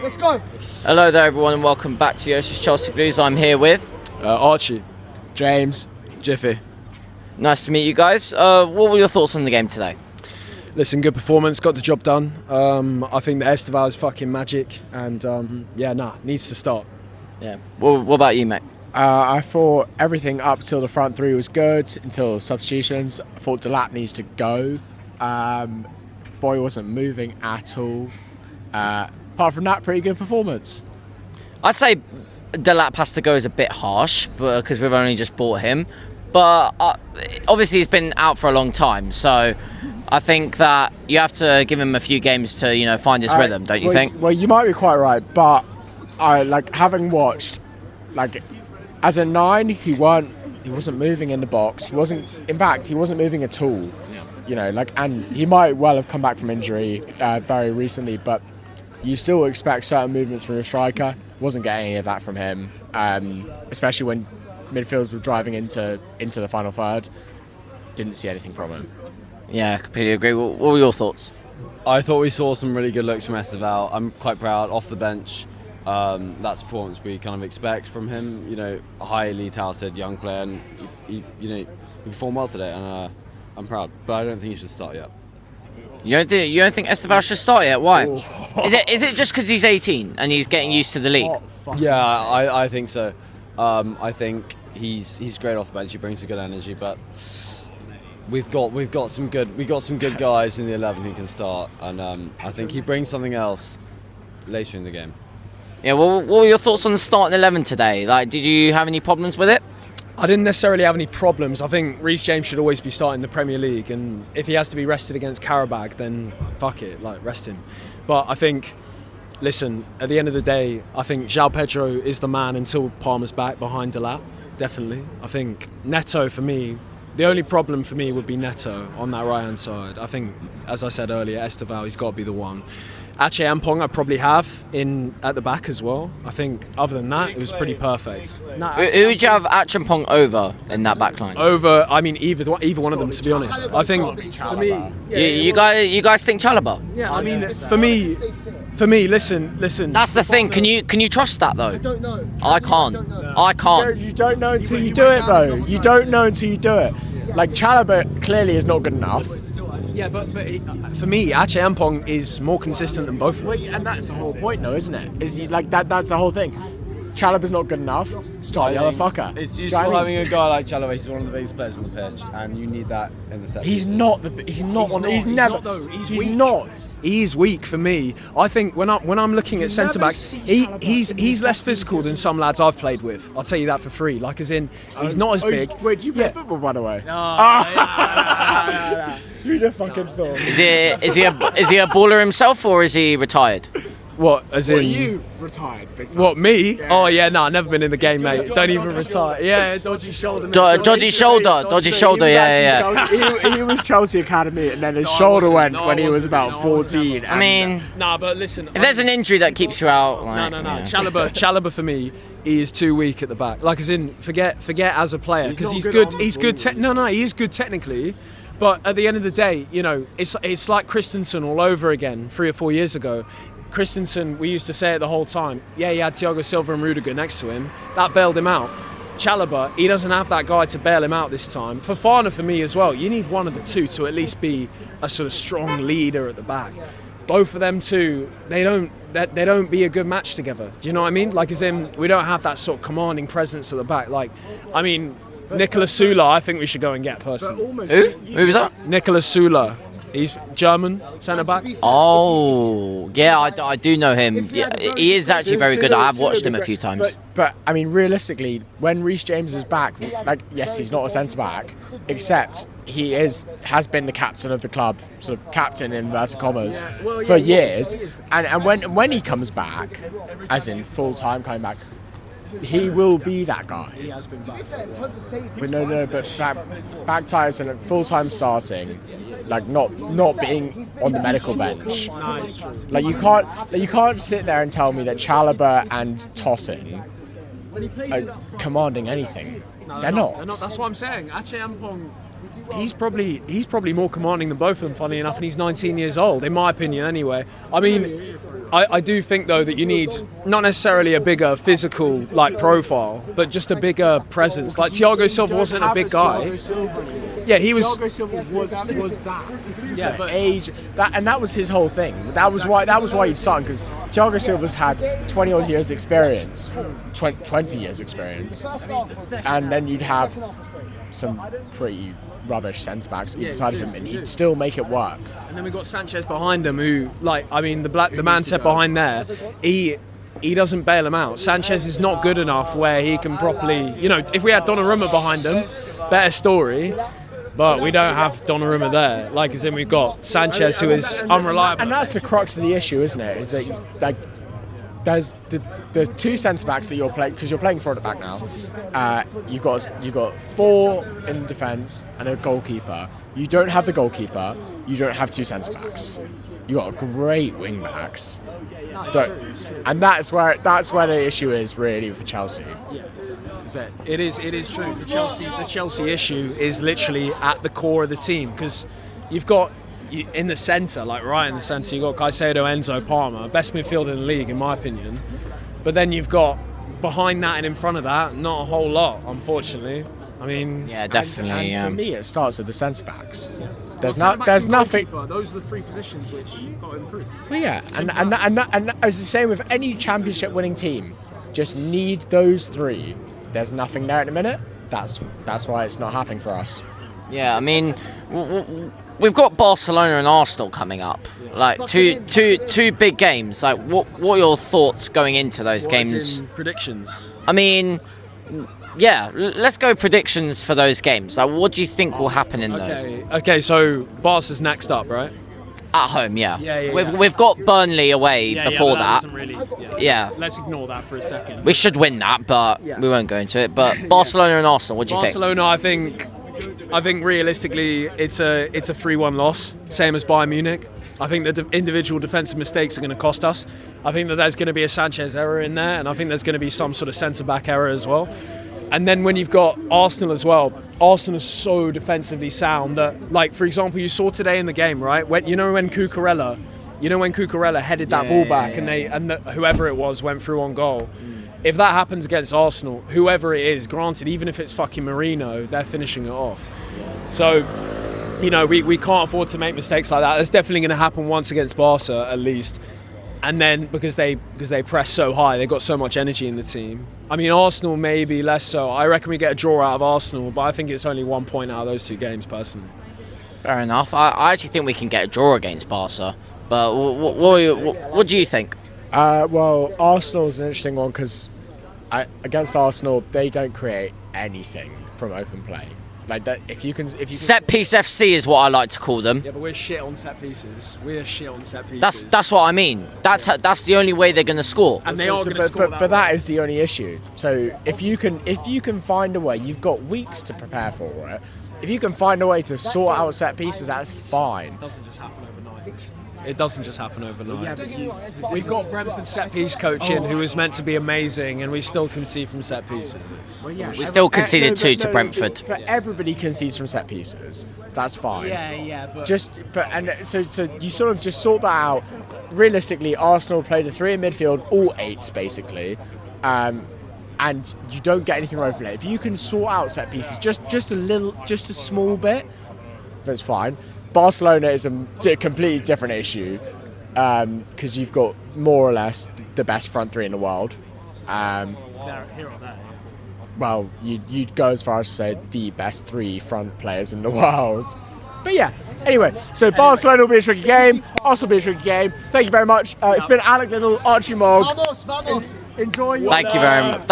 Let's go. Hello there everyone and welcome back to Yosh's Chelsea Blues. I'm here with Archie. James. Jiffy. Nice to meet you guys. What were your thoughts on the game today? Listen, good performance, got the job done. I think the Esteval is fucking magic and needs to start. Yeah. What about you, mate? I thought everything up till the front three was good until substitutions. I thought Delap needs to go. Boy wasn't moving at all. Apart from that, pretty good performance. I'd say Delap has to go is a bit harsh because we've only just bought him. But obviously he's been out for a long time, so I think that you have to give him a few games to find his rhythm, don't you think? Well, you might be quite right, but I having watched as a 9, he wasn't moving in the box. He wasn't moving at all. And he might well have come back from injury very recently, but you still expect certain movements from a striker. Wasn't getting any of that from him, especially when midfielders were driving into the final third. Didn't see anything from him. Yeah, completely agree. What were your thoughts? I thought we saw some really good looks from Esteval. I'm quite proud off the bench. That's performance we kind of expect from him. A highly talented young player, and he performed well today, and I'm proud. But I don't think he should start yet. You don't think Esteval should start yet? Why? Is it just because he's 18 and he's getting used to the league? Yeah, I think so. I think he's great off the bench. He brings a good energy, but we've got some good guys in the 11 who can start, and I think he brings something else later in the game. Yeah. Well, what were your thoughts on the starting 11 today? Did you have any problems with it? I didn't necessarily have any problems. I think Reece James should always be starting the Premier League, and if he has to be rested against Qarabag, then fuck it, rest him. But I think, listen, at the end of the day, I think João Pedro is the man until Palmer's back behind Delap, definitely. I think Neto, for me, the only problem for me would be Neto on that right-hand side. I think, as I said earlier, Esteval, he's got to be the one. Archie and Pong I probably have at the back as well. I think other than that, it was pretty perfect. Who would you have Archie and Pong over in that back line? Over, I mean, either one of them, to be honest. I think, for me... You guys think Chalobah? Yeah, I mean, for me, listen. That's the thing. Can you trust that though? I don't know. I can't. You don't know until you do it, though. You don't know until you do it. Chalobah clearly is not good enough. Yeah, but for me, Archie Ampong is more consistent than both of them. And that's the whole point, though, isn't it? That's the whole thing. Chalobah's not good enough. Start the other fucker. It's useful having a guy like Chalobah. He's one of the biggest players on the pitch, and you need that in the set. He's not. He is weak for me. I think when I'm looking at centre backs, he's less physical than some lads I've played with. I'll tell you that for free. He's not as big. Wait, do you play football, by the way? No. Who'd have fucking thought? Is he a baller himself or is he retired? What? As in? You retired, big time. What, me? Yeah. Oh yeah, no, I've never been in the game, mate. Don't even retire. Yeah, dodgy shoulder. Dodgy shoulder. Yeah. He was Chelsea Academy, and then his shoulder went when he was about 14. I mean, nah, but listen. if there's an injury that keeps you out, No. Yeah. Chalobah for me, he is too weak at the back. Forget as a player, because he's good. He's good. He is good technically. But at the end of the day, it's like Christensen all over again 3 or 4 years ago. Christensen, we used to say it the whole time. Yeah, he had Thiago Silva and Rudiger next to him. That bailed him out. Chalobah, he doesn't have that guy to bail him out this time. Fofana for me as well. You need one of the two to at least be a sort of strong leader at the back. Both of them two, they don't be a good match together. Do you know what I mean? We don't have that sort of commanding presence at the back. Nicolas Sula, I think we should go and get personally. Who was that? Nicolas Sula. He's German centre back. Oh, yeah, I do know him. Yeah, he is actually very good. I have watched him a few times. But I mean, realistically, when Reece James is back, yes, he's not a centre back, except he has been the captain of the club, sort of captain in inverted commas, for years. And when he comes back, as in full time coming back, he will be that guy. He has been back. But back ties and full time starting, not being on the medical bench. You can't sit there and tell me that Chalobah and Tosin are commanding anything. They're not. That's what I'm saying. Archie Ampong, he's probably more commanding than both of them, funny enough, and he's 19 years old, in my opinion anyway. I mean, I do think though that you need not necessarily a bigger physical like profile, but just a bigger presence. Like Thiago Silva wasn't a big guy. Yeah, he was. Thiago Silva was that. Yeah, but age that was his whole thing. That was why you'd start him, because Thiago Silva's had 20 odd years experience, 20 years experience, and then you'd have some pretty rubbish centre backs either side of him, and he'd still make it work. And then we got Sanchez behind him, who, like, I mean, the man set behind there, he doesn't bail him out. Sanchez is not good enough where he can properly, you know, if we had Donnarumma behind him, better story. But we don't have Donnarumma there. Like, as in we've got Sanchez, who is unreliable. And that's the crux of the issue, isn't it? Is that like there's the two centre backs that you're playing, because you're playing front at back now. You've got 4 in defence and a goalkeeper. You don't have the goalkeeper. You don't have 2 centre backs. You got great wing backs. And that's where the issue is really for Chelsea. It is true. The Chelsea issue is literally at the core of the team, because you've got in the centre, like right in the centre, you've got Caicedo, Enzo, Palmer, best midfielder in the league in my opinion. But then you've got behind that and in front of that, not a whole lot, unfortunately. I mean, yeah, definitely. And for me, it starts with the centre backs. There's Centre-backs and nothing. goalkeeper, those are the 3 positions which you've got to improve. Well, yeah, and it's the same with any championship winning team. Just need those 3. There's nothing there at the minute. That's why it's not happening for us. Yeah, I mean, we've got Barcelona and Arsenal coming up. Like two big games. Like, what are your thoughts going into those games? Predictions. I mean, yeah, let's go predictions for those games. Like, what do you think will happen in those? Okay, so Barca's next up, right? At home, yeah. Yeah. We've got Burnley away before that. Yeah. Let's ignore that for a second. We should win that, but we won't go into it. But Barcelona and Arsenal, what do you think? Barcelona, I think realistically it's a 3-1 loss, same as Bayern Munich. I think the individual defensive mistakes are going to cost us. I think that there's going to be a Sanchez error in there, and I think there's going to be some sort of centre-back error as well. And then when you've got Arsenal as well, Arsenal is so defensively sound that, like, for example, you saw today in the game, right? When Cucurella headed that ball back and whoever it was went through on goal. If that happens against Arsenal, whoever it is, granted, even if it's fucking Marino, they're finishing it off. So, you know, we can't afford to make mistakes like that. That's definitely going to happen once against Barca, at least. And then because they press so high, they've got so much energy in the team. I mean, Arsenal maybe less so. I reckon we get a draw out of Arsenal, but I think it's only 1 point out of those 2 games, personally. Fair enough. I actually think we can get a draw against Barca. But what do you think? Well, Arsenal's an interesting one, because against Arsenal, they don't create anything from open play. Like that, if you can set piece FC is what I like to call them. Yeah, but we're shit on set pieces. That's what I mean. That's the only way they're going to score. And they are going to score. But that is the only issue. So if you can find a way, you've got weeks to prepare for it. If you can find a way to sort out set pieces, that's fine. It doesn't just happen overnight. We've got Brentford set piece coaching, who is meant to be amazing, and we still concede from set pieces. We still conceded 2 to Brentford. But everybody concedes from set pieces. That's fine. Yeah. So you sort of just sort that out. Realistically, Arsenal played a 3 in midfield, all 8s basically, and you don't get anything open play. If you can sort out set pieces, just a small bit, that's fine. Barcelona is a completely different issue, because you've got more or less the best front 3 in the world. Well, you'd go as far as to say the best 3 front players in the world. But yeah, anyway, so Barcelona will be a tricky game, Arsenal will be a tricky game. Thank you very much. It's been Alec Little, Archie Mogg. Vamos. Enjoy your Thank you very much.